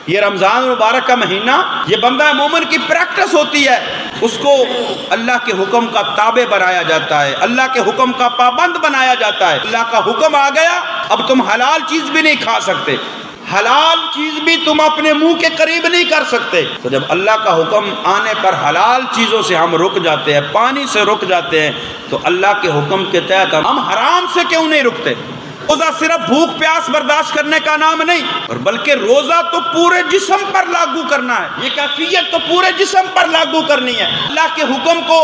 یہ رمضان مبارک کا مہینہ یہ بندہ مومن کی پریکٹس ہوتی ہے، اس کو اللہ کے حکم کا تابع بنایا جاتا ہے، اللہ کے حکم کا پابند بنایا جاتا ہے۔ اللہ کا حکم آ گیا، اب تم حلال چیز بھی نہیں کھا سکتے، حلال چیز بھی تم اپنے منہ کے قریب نہیں کر سکتے۔ تو جب اللہ کا حکم آنے پر حلال چیزوں سے ہم رک جاتے ہیں، پانی سے رک جاتے ہیں، تو اللہ کے حکم کے تحت ہم حرام سے کیوں نہیں رکتے؟ روزہ صرف بھوک پیاس برداشت کرنے کا نام نہیں، اور بلکہ روزہ تو پورے جسم پر لاگو کرنا ہے، یہ کیفیت تو پورے جسم پر لاگو کرنی ہے۔ اللہ کے حکم کو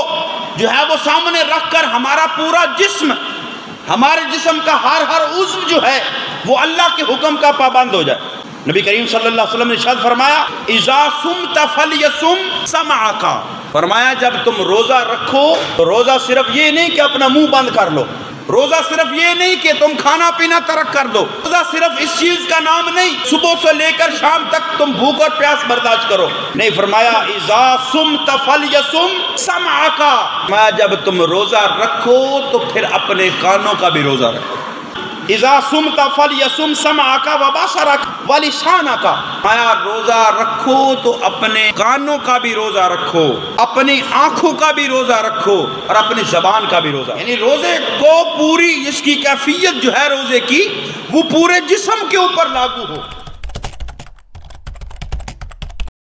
جو ہے وہ سامنے رکھ کر ہمارا پورا جسم، ہمارے جسم کا ہر عضو جو ہے وہ اللہ کے حکم کا پابند ہو جائے۔ نبی کریم صلی اللہ علیہ وسلم نے ارشاد فرمایا اذا صمت فلیصم سمعک، فرمایا جب تم روزہ رکھو تو روزہ صرف یہ نہیں کہ اپنا منہ بند کر لو، روزہ صرف یہ نہیں کہ تم کھانا پینا ترک کر دو، روزہ صرف اس چیز کا نام نہیں صبح سے لے کر شام تک تم بھوک اور پیاس برداشت کرو، نہیں، فرمایا اذا صمت فلیصم سمعک، فرمایا جب تم روزہ رکھو تو پھر اپنے کانوں کا بھی روزہ رکھو۔ اذا صمت فلیصم سمعک وبصرک ولسانک، فرمایا روزہ رکھو تو اپنے کانوں کا بھی روزہ رکھو، اپنی آنکھوں کا بھی روزہ رکھو، اور اپنی زبان کا بھی روزہ، یعنی روزے کو پوری اس کی کیفیت جو ہے روزے کی وہ پورے جسم کے اوپر لاگو ہو۔